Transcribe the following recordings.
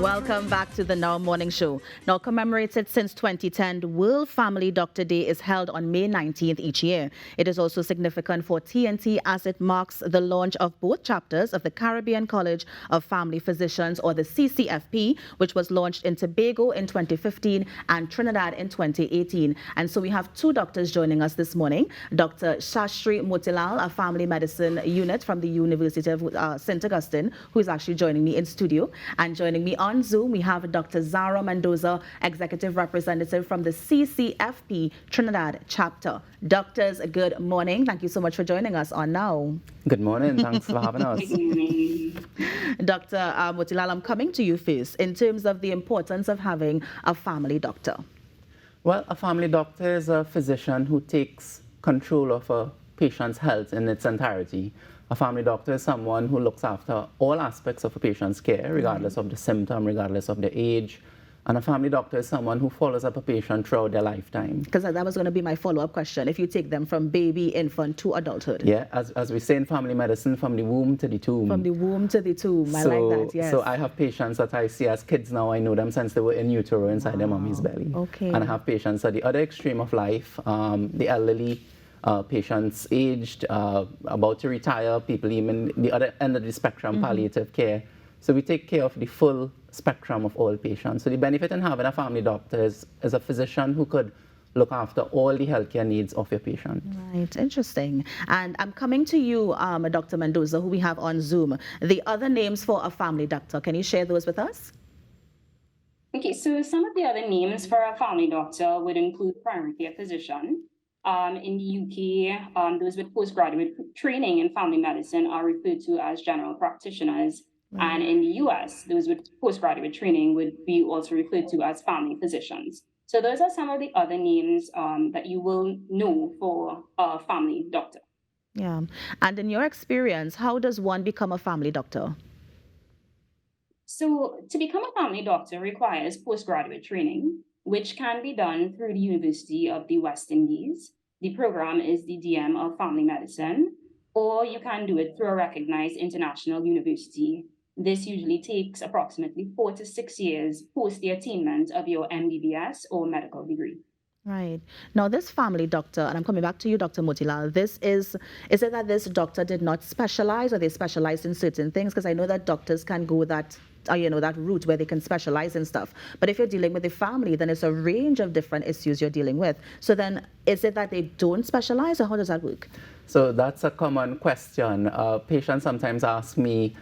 Welcome back to the Now Morning Show. Now, commemorated since 2010, World Family Doctor Day is held on May 19th each year. It is also significant for TNT as it marks the launch of both chapters of the Caribbean College of Family Physicians, or the CCFP, which was launched in Tobago in 2015 and Trinidad in 2018. And so we have two doctors joining us this morning. Dr. Shastri Motilal, a family medicine unit from the University of St. Augustine, who is actually joining me in studio. And joining me on Zoom, we have Dr. Zara Mendoza, Executive Representative from the CCFP Trinidad chapter. Doctors, good morning. Thank you so much for joining us on Now. Good morning. Thanks for having us. Dr. Motilal, I'm coming to you first in terms of the importance of having a family doctor. Well, a family doctor is a physician who takes control of a patient's health in its entirety. A family doctor is someone who looks after all aspects of a patient's care, regardless of the symptom, regardless of the age. And a family doctor is someone who follows up a patient throughout their lifetime. Because that was going to be my follow-up question, if you take them from baby, infant to adulthood. Yeah, as we say in family medicine, from the womb to the tomb. From the womb to the tomb, I like that, yes. So I have patients that I see as kids now. I know them since they were in utero inside their mommy's belly. Okay. And I have patients at the other extreme of life, the elderly, patients aged, about to retire, people even the other end of the spectrum, palliative care. So we take care of the full spectrum of all patients. So the benefit in having a family doctor is a physician who could look after all the healthcare needs of your patient. Right, interesting. And I'm coming to you, Dr. Mendoza, who we have on Zoom. The other names for a family doctor, can you share those with us? Okay, so some of the other names for a family doctor would include primary care physician. In the UK, those with postgraduate training in family medicine are referred to as general practitioners. And in the US, those with postgraduate training would be also referred to as family physicians. So those are some of the other names that you will know for a family doctor. Yeah. And in your experience, how does one become a family doctor? So to become a family doctor requires postgraduate training, which can be done through the University of the West Indies. The program is the DM of Family Medicine, or you can do it through a recognized international university. This usually takes approximately 4 to 6 years post the attainment of your MBBS or medical degree. Right. Now, this family doctor, and I'm coming back to you, Dr. Motilal, is it that this doctor did not specialize, or they specialized in certain things? Because I know that doctors can go that route where they can specialize in stuff. But if you're dealing with the family, then it's a range of different issues you're dealing with. So then, is it that they don't specialize, or how does that work? So that's a common question. Patients sometimes ask me,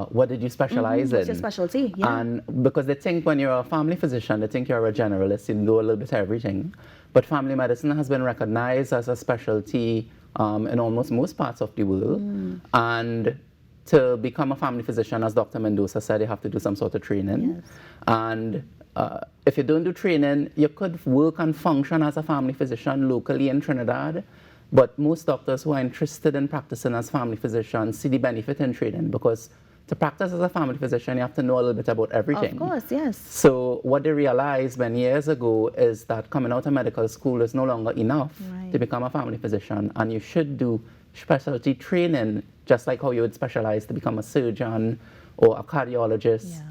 what did you specialize in? What's your specialty? Yeah. And because they think when you're a family physician, they think you're a generalist, you do a little bit of everything. But family medicine has been recognized as a specialty in almost most parts of the world. And to become a family physician, as Dr. Mendoza said, you have to do some sort of training. Yes. And if you don't do training, you could work and function as a family physician locally in Trinidad. But most doctors who are interested in practicing as family physicians see the benefit in training, because to practice as a family physician, you have to know a little bit about everything. Of course, yes. So what they realized many years ago is that coming out of medical school is no longer enough to become a family physician, and you should do specialty training, just like how you would specialize to become a surgeon or a cardiologist. Yeah.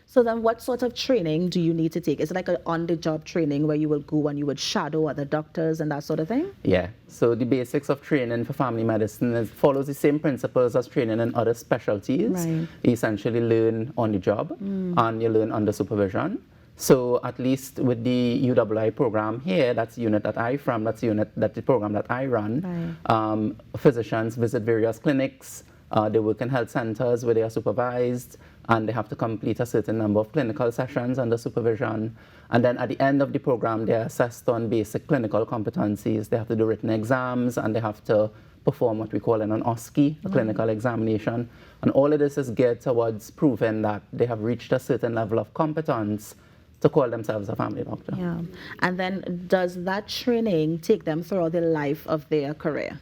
So then what sort of training do you need to take? Is it like an on-the-job training where you will go and you would shadow other doctors and that sort of thing? Yeah. So the basics of training for family medicine follows the same principles as training in other specialties. Right. You essentially learn on the job and you learn under supervision. So at least with the UWI program here, that's the unit that I'm from, that's the program that I run. Right. Physicians visit various clinics. They work in health centers where they are supervised, and they have to complete a certain number of clinical sessions under supervision. And then at the end of the program, they're assessed on basic clinical competencies. They have to do written exams, and they have to perform what we call an OSCE, a clinical examination. And all of this is geared towards proving that they have reached a certain level of competence to call themselves a family doctor. Yeah. And then does that training take them throughout the life of their career?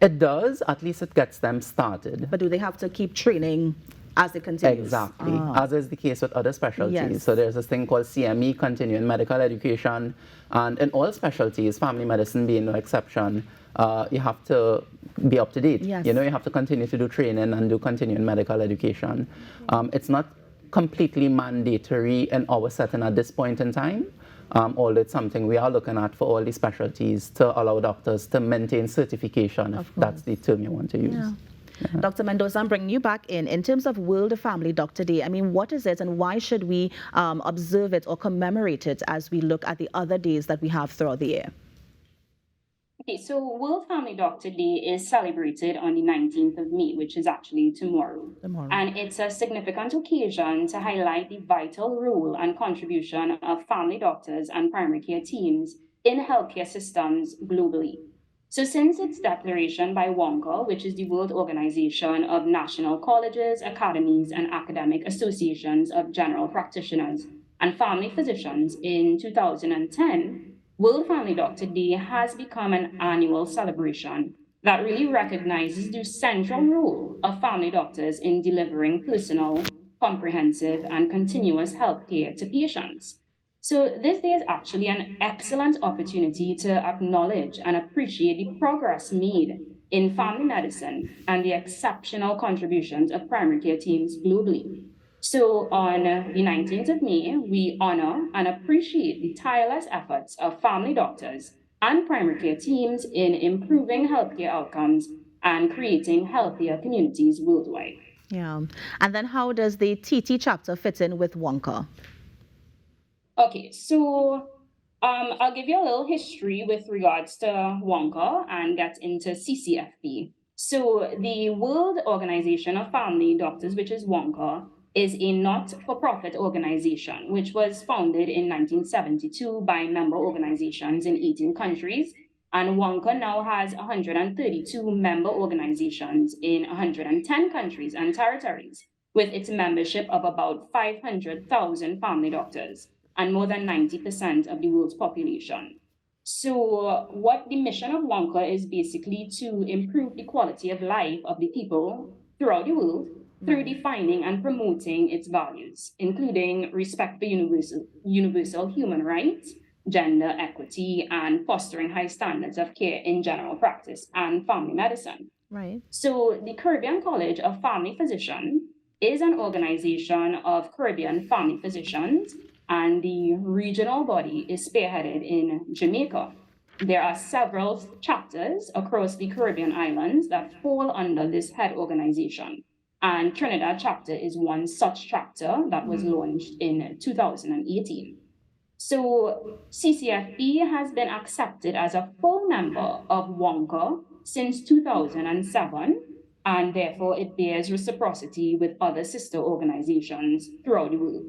It does, at least it gets them started. But do they have to keep training as it continues? Exactly, as is the case with other specialties. Yes. So there's this thing called CME, continuing medical education, and in all specialties, family medicine being no exception, you have to be up to date. Yes. You know, you have to continue to do training and do continuing medical education. It's not completely mandatory in our setting at this point in time. Although it's something we are looking at for all the specialties to allow doctors to maintain certification, if that's the term you want to use. Yeah. Dr. Mendoza, I'm bringing you back in terms of World Family Doctor Day. I mean, what is it and why should we observe it or commemorate it as we look at the other days that we have throughout the year? Okay, so World Family Doctor Day is celebrated on the 19th of May, which is actually tomorrow. And it's a significant occasion to highlight the vital role and contribution of family doctors and primary care teams in healthcare systems globally. So since its declaration by WONCA, which is the World Organization of National Colleges, Academies, and Academic Associations of General Practitioners and Family Physicians in 2010, World Family Doctor Day has become an annual celebration that really recognizes the central role of family doctors in delivering personal, comprehensive, and continuous health care to patients. So this day is actually an excellent opportunity to acknowledge and appreciate the progress made in family medicine and the exceptional contributions of primary care teams globally. So on the 19th of May, we honor and appreciate the tireless efforts of family doctors and primary care teams in improving healthcare outcomes and creating healthier communities worldwide. Yeah. And then how does the TT chapter fit in with WONCA? Okay, so I'll give you a little history with regards to WONCA and get into CCFP. So the World Organization of Family Doctors, which is WONCA, is a not-for-profit organization which was founded in 1972 by member organizations in 18 countries. And WONCA now has 132 member organizations in 110 countries and territories, with its membership of about 500,000 family doctors and more than 90% of the world's population. So what the mission of WONCA is basically to improve the quality of life of the people throughout the world through defining and promoting its values, including respect for universal human rights, gender equity, and fostering high standards of care in general practice and family medicine. Right. So the Caribbean College of Family Physicians is an organization of Caribbean family physicians, and the regional body is spearheaded in Jamaica. There are several chapters across the Caribbean islands that fall under this head organization. And Trinidad chapter is one such chapter that was launched in 2018. So CCFP has been accepted as a full member of WONCA since 2007, and therefore it bears reciprocity with other sister organizations throughout the world.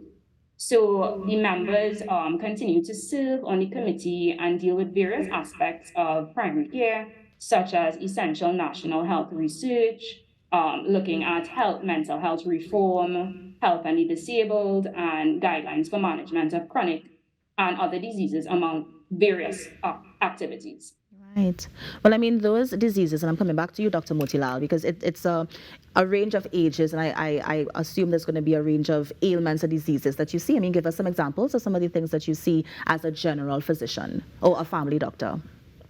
So the members continue to serve on the committee and deal with various aspects of primary care, such as essential national health research, looking at mental health reform, health and the disabled, and guidelines for management of chronic and other diseases, among various activities. Right. Well, I mean, those diseases, and I'm coming back to you, Dr. Motilal, because it's a range of ages, and I assume there's going to be a range of ailments or diseases that you see. I mean, give us some examples of some of the things that you see as a general physician or a family doctor.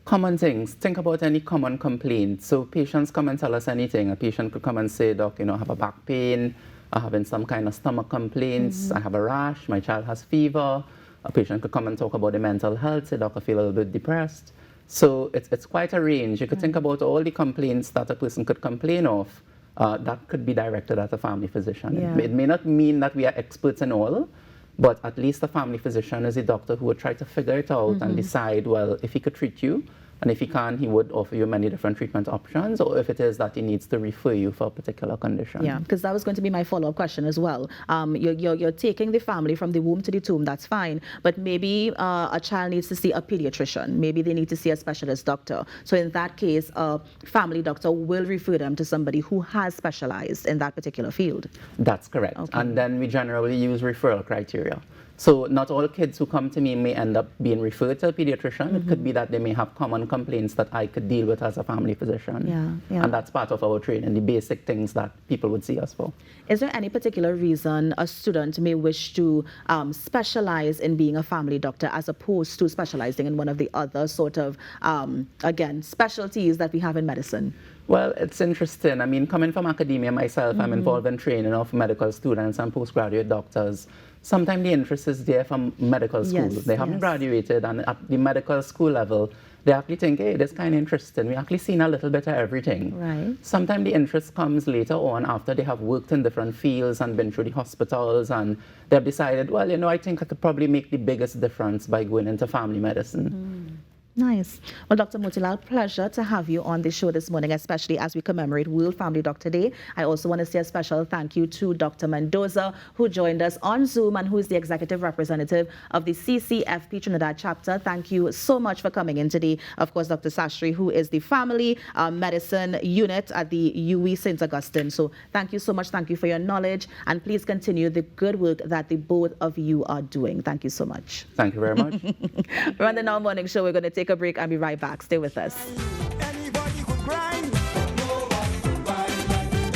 Common things. Think about any common complaint. So patients come and tell us anything. A patient could come and say, Doc, I have a back pain, I'm having some kind of stomach complaints, I have a rash, my child has fever. A patient could come and talk about the mental health, say, Doc, I feel a little bit depressed. So it's quite a range. You could think about all the complaints that a person could complain of that could be directed at a family physician. Yeah. It may not mean that we are experts in all, but at least a family physician is a doctor who would try to figure it out and decide, well, if he could treat you, and if he can, he would offer you many different treatment options, or if it is that he needs to refer you for a particular condition. Yeah, because that was going to be my follow-up question as well. You're taking the family from the womb to the tomb, that's fine, but maybe a child needs to see a pediatrician. Maybe they need to see a specialist doctor. So in that case, a family doctor will refer them to somebody who has specialized in that particular field. That's correct. Okay. And then we generally use referral criteria. So not all kids who come to me may end up being referred to a pediatrician. It could be that they may have common complaints that I could deal with as a family physician. Yeah. And that's part of our training, the basic things that people would see us for. Is there any particular reason a student may wish to specialize in being a family doctor as opposed to specializing in one of the other sort of, again, specialties that we have in medicine? Well, it's interesting. I mean, coming from academia myself, I'm involved in training of medical students and postgraduate doctors. Sometimes the interest is there from medical school. They haven't graduated, and at the medical school level, they actually think, hey, this kind of interesting. We've actually seen a little bit of everything. Right. Sometimes the interest comes later on after they have worked in different fields and been through the hospitals, and they've decided, well, you know, I think I could probably make the biggest difference by going into family medicine. Nice. Well, Dr. Motilal, pleasure to have you on the show this morning, especially as we commemorate World Family Doctor Day. I also want to say a special thank you to Dr. Mendoza, who joined us on Zoom and who is the executive representative of the CCFP Trinidad chapter. Thank you so much for coming in today. Of course, Dr. Shastri, who is the family medicine unit at the UWI St. Augustine. So thank you so much. Thank you for your knowledge. And please continue the good work that the both of you are doing. Thank you so much. Thank you very much. We're on the Now Morning Show. We're going to take a break and be right back. Stay with us.